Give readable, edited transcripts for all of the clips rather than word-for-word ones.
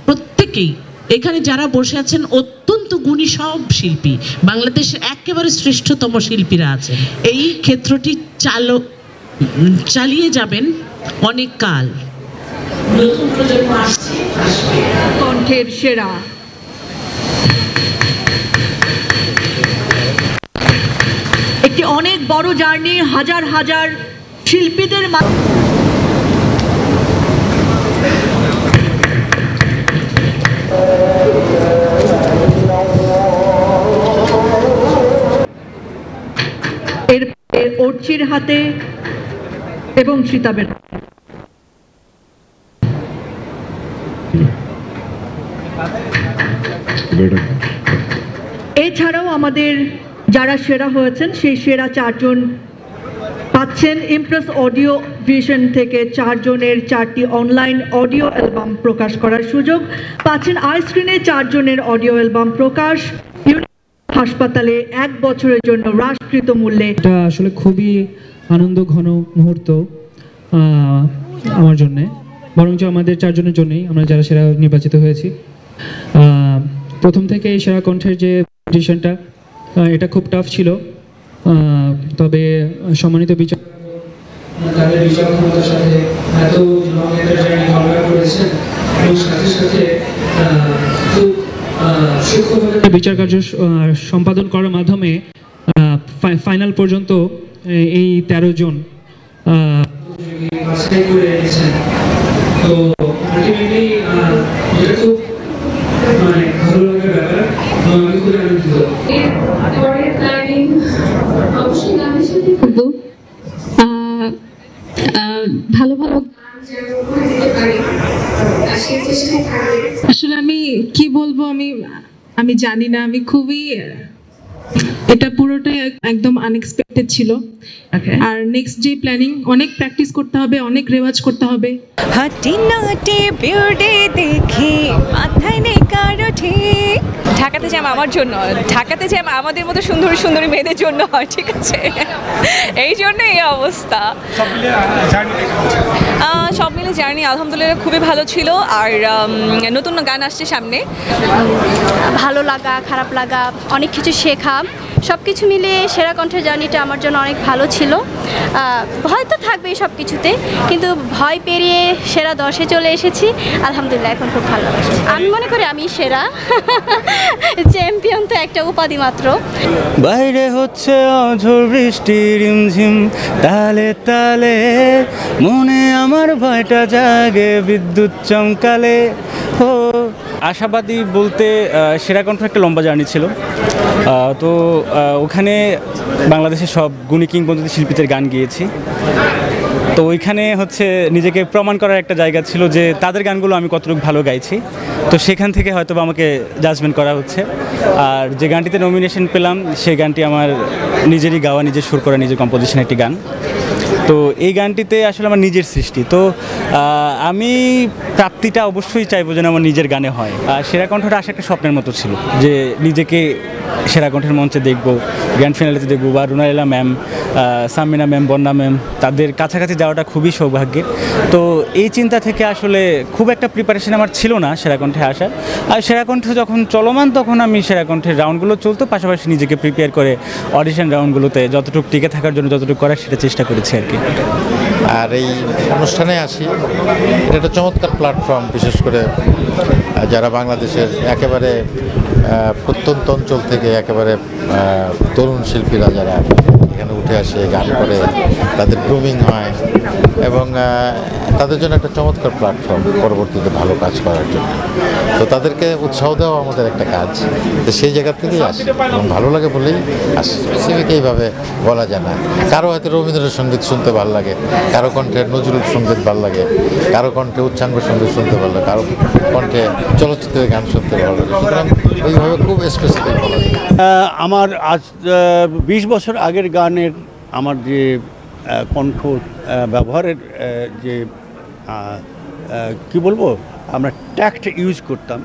প্রত্যেকেই এখানে যারা বসে আছেন অত্যন্ত গুণী সব শিল্পী, বাংলাদেশের একেবারে শ্রেষ্ঠতম শিল্পীরা আছেন। এই ক্ষেত্রটি চালিয়ে যাবেন অনেক কাল। নতুন প্রজন্ম আসছে, কণ্ঠের সেরা একটি অনেক বড় জার্নি, হাজার হাজার শিল্পীদের এর অর্চির হাতে এবং সীতাবের এছাড়াও আমাদের যারা সেরা হয়েছেন সেই সেরা 4 জন পাচ্ছেন ইমপ্রেস অডিও ভিশন থেকে 4 জনের 4টি অনলাইন অডিও অ্যালবাম প্রকাশ করার সুযোগ পাচ্ছেন। আইস্ক্রিনে 4 জনের অডিও অ্যালবাম প্রকাশ, হাসপাতালে 1 বছরের জন্য হ্রাসকৃত মূল্যে। এটা আসলে খুবই আনন্দ ঘন মুহূর্ত আমার জন্যে, বরঞ্চ আমাদের 4 জনের জন্যই, আমরা যারা সেরা নির্বাচিত হয়েছি। প্রথম থেকে এই সেরা কণ্ঠের যে অডিশনটা, এটা খুব টাফ ছিল, তবে সম্মানিত বিচার তাদের বিচার ক্ষমতার সাথে এত করেছেন এবং সাথে সাথে খুব সূক্ষ্মভাবে বিচার কার্য সম্পাদন করার মাধ্যমে ফাইনাল পর্যন্ত এই 13 জন বাছাই করে এনেছেন। তো আলটিমেটলি এটা খুব ভালো লাগার ব্যাপার, আমি খুব আনন্দিত। ভালো ভালো আসলে আমি কি বলবো, আমি জানি না, আমি খুবই, এটা পুরোটাই একদম আনএক্সপেক্টেড ছিল। আর নেক্সট যে প্ল্যানিং, অনেক প্র্যাকটিস করতে হবে, অনেক রেওয়াজ করতে হবে। হাঁটি নাটে বিউটি দেখি মাথায় নেই কারো ঠিক। ঢাকাতে জ্যাম আমার জন্য, ঢাকাতে জ্যাম আমাদের মতো সুন্দরী সুন্দরী মেয়েদের জন্য হয়, ঠিক আছে? এই জন্য এই অবস্থা। সব মিলে জার্নি আলহামদুলিল্লাহ খুবই ভালো ছিল। আর নতুন গান আসছে সামনে, ভালো লাগা, খারাপ লাগা, অনেক কিছু শেখা, সব কিছু মিলিয়ে সেরা কণ্ঠের জার্নিটা আমার জন্য অনেক ভালো ছিল। ভয় তো থাকবেই সব কিছুতে, কিন্তু ভয় পেরিয়ে সেরা 10-এ চলে এসেছি, আলহামদুলিল্লাহ এখন খুব ভালো লাগছে। আমি মনে করি আমি সেরা, চ্যাম্পিয়ন তো একটা উপাধি মাত্র। বাইরে হচ্ছে অঝোর বৃষ্টি রিমঝিম তালে তালে, মনে আমার ভয়টা জাগে বিদ্যুৎ চমকালে। ও আশাবাদী বলতে সেরা কণ্ঠ একটা লম্বা জার্নি ছিল। তো ওখানে বাংলাদেশের সব গুণী কিংবদন্তি শিল্পীদের গান গিয়েছি। তো ওইখানে হচ্ছে নিজেকে প্রমাণ করার একটা জায়গা ছিল যে তাদের গানগুলো আমি কতটুকু ভালো গাইছি। তো সেখান থেকে হয়তো আমাকে জাজমেন্ট করা হচ্ছে। আর যে গানটিতে নমিনেশন পেলাম সেই গানটি আমার নিজেরই গাওয়া, নিজের সুর করা, নিজের কম্পোজিশন একটি গান। তো এই গানটিতে আসলে আমার নিজের সৃষ্টি। তো আমি প্রাপ্তিটা অবশ্যই চাইবো যেন আমার নিজের গানে হয়। সেরা কণ্ঠটা আসা একটা স্বপ্নের মতো ছিল যে নিজেকে সেরা কণ্ঠের মঞ্চে দেখবো, গ্র্যান্ড ফিনালেতে দেখবো, বা রুনাইলা ম্যাম, সামিনা ম্যাম, বন্যা ম্যাম, তাদের কাছাকাছি যাওয়াটা খুবই সৌভাগ্যের। তো এই চিন্তা থেকে আসলে খুব একটা প্রিপারেশন আমার ছিল না সেরা কণ্ঠে আসার। আর সেরা কণ্ঠ যখন চলমান তখন আমি সেরা কণ্ঠের রাউন্ডগুলো চলতো, পাশাপাশি নিজেকে প্রিপেয়ার করে অডিশন রাউন্ডগুলোতে যতটুকু টিকে থাকার জন্য যতটুকু করার সেটা চেষ্টা করেছি আর কি। আর এই অনুষ্ঠানে আসি, এটা একটা চমৎকার প্ল্যাটফর্ম, বিশেষ করে যারা বাংলাদেশের একেবারে প্রত্যন্ত অঞ্চল থেকে একেবারে তরুণ শিল্পীরা যারা এখানে উঠে আসে, গান করে, তাদের গ্রুমিং হয় এবং তাদের জন্য একটা চমৎকার প্ল্যাটফর্ম পরবর্তীতে ভালো কাজ করার জন্য। তো তাদেরকে উৎসাহ দেওয়া আমাদের একটা কাজ, তো সেই জায়গা থেকেই আসে এবং ভালো লাগে বলেই আসে। স্পেসিফিক এইভাবে বলা যায় না। কারো হয়তো রবীন্দ্রসঙ্গীত শুনতে ভালো লাগে, কারো কণ্ঠে নজরুল সঙ্গীত ভালো লাগে, কারো কণ্ঠে উচ্চাঙ্গ সঙ্গীত শুনতে ভালো লাগে, কারো কণ্ঠে চলচ্চিত্রের গান শুনতে ভালো লাগে। সুতরাং ওইভাবে খুব স্পেসিফিক বলা যায়। আমার আজ 20 বছর আগের গানের আমার যে কণ্ঠ ব্যবহারের যে কি বলবো, আমরা ট্যাক্ট ইউজ করতাম,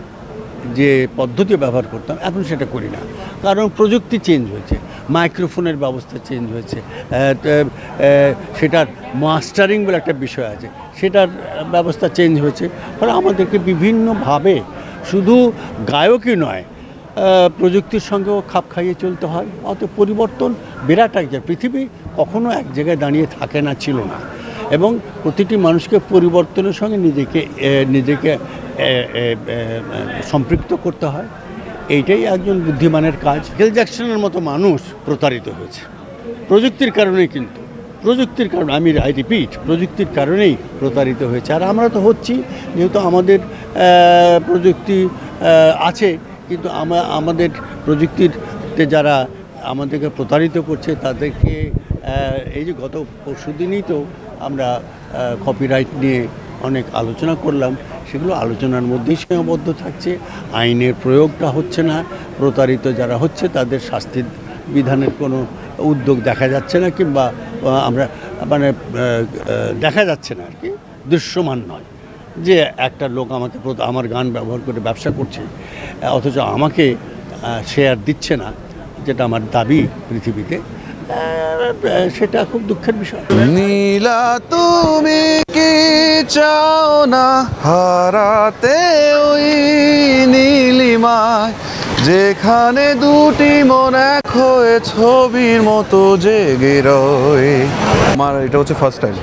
যে পদ্ধতি ব্যবহার করতাম, এখন সেটা করি না। কারণ প্রযুক্তি চেঞ্জ হয়েছে, মাইক্রোফোনের ব্যবস্থা চেঞ্জ হয়েছে, সেটার মাস্টারিং বলে একটা বিষয় আছে, সেটার ব্যবস্থা চেঞ্জ হয়েছে। ফলে আমাদেরকে বিভিন্নভাবে শুধু গায়কই নয়, প্রযুক্তির সঙ্গেও খাপ খাইয়ে চলতে হয়। অত পরিবর্তন বিরাট এক জায়গায়, পৃথিবী কখনো এক জায়গায় দাঁড়িয়ে থাকে না, ছিল না, এবং প্রতিটি মানুষকে পরিবর্তনের সঙ্গে নিজেকে সম্পৃক্ত করতে হয়। এইটাই একজন বুদ্ধিমানের কাজ। মাইকেল জ্যাকসনের মতো মানুষ প্রতারিত হয়েছে প্রযুক্তির কারণেই, কিন্তু প্রযুক্তির কারণে, আই রিপিট, প্রযুক্তির কারণেই প্রতারিত হয়েছে। আর আমরা তো হচ্ছি, যেহেতু আমাদের প্রযুক্তি আছে, কিন্তু আমাদের প্রযুক্তিতে যারা আমাদেরকে প্রতারিত করছে তাদেরকে, এই যে গত পরশুদিনই তো আমরা কপিরাইট নিয়ে অনেক আলোচনা করলাম, সেগুলো আলোচনার মধ্যেই সীমাবদ্ধ থাকছে, আইনের প্রয়োগটা হচ্ছে না, প্রতারিত যারা হচ্ছে তাদের শাস্তির বিধানের কোনো উদ্যোগ দেখা যাচ্ছে না, কিংবা আমরা দেখা যাচ্ছে না আর কি, দৃশ্যমান নয় যে একটা লোক আমাকে আমার গান ব্যবহার করে ব্যবসা করছে, অথচ আমাকে শেয়ার দিচ্ছে না, যেটা আমার দাবি পৃথিবীতে। সেটা খুব দুঃখের বিষয়। নীলা তুমি কি চাও না হারাতে ওই নীলিমায়, যেখানে দুটি মন এক হয়ে ছবির মতো জেগে রয়। আমার এটা হচ্ছে ফার্স্ট টাইম।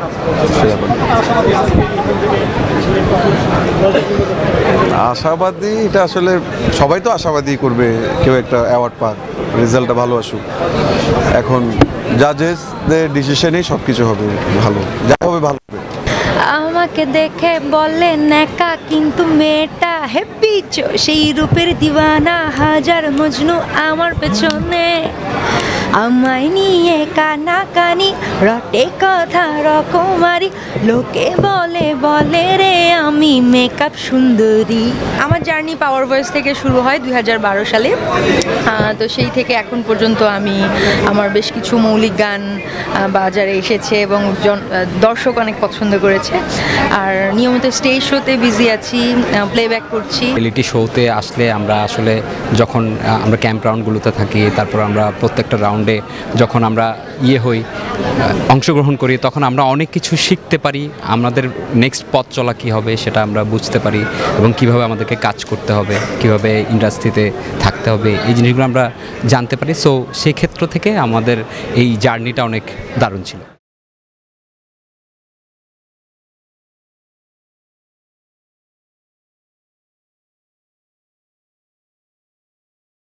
আশাবাদী, এটা আসলে সবাই তো আশাবাদী করবে, কেউ একটা অ্যাওয়ার্ড পাক, রেজাল্টটা ভালো আসুক। এখন জাজেসদের ডিসিশনেই সব কিছু হবে, ভালো যা হবে ভালো হবে। আমাকে দেখে বলে একা, কিন্তু মেয়েটা হ্যাপি, সেই রূপের দিওয়ানা, হাজার মজনু আমার পেছনে, আমায় নিয়ে কানাকানি, রটে কথা রকমারি, লোকে বলে রে আমি মেকআপ সুন্দরী। আমার জার্নি পাওয়ার ভয়েস থেকে শুরু হয় 2012 সালে। তো সেই থেকে এখন পর্যন্ত আমি আমার বেশ কিছু মৌলিক গান বাজারে এসেছে এবং দর্শক অনেক পছন্দ করেছে। আর নিয়মিত স্টেজ শোতে বিজি আছি, প্লেব্যাক করছি। রিয়েলিটি শোতে আসলে আমরা আসলে যখন আমরা ক্যাম্প রাউন্ডগুলোতে থাকি, তারপর আমরা প্রত্যেকটা রাউন্ডে যখন আমরা হই, অংশগ্রহণ করি, তখন আমরা অনেক কিছু শিখতে পারি। আমাদের নেক্সট পথ চলা কী হবে সেটা আমরা বুঝতে পারি, এবং কিভাবে আমাদেরকে কাজ করতে হবে, কিভাবে ইন্ডাস্ট্রিতে থাকতে হবে, এই জিনিসগুলো আমরা জানতে পারি। সো সেই ক্ষেত্র থেকে আমাদের এই জার্নিটা অনেক দারুণ ছিল।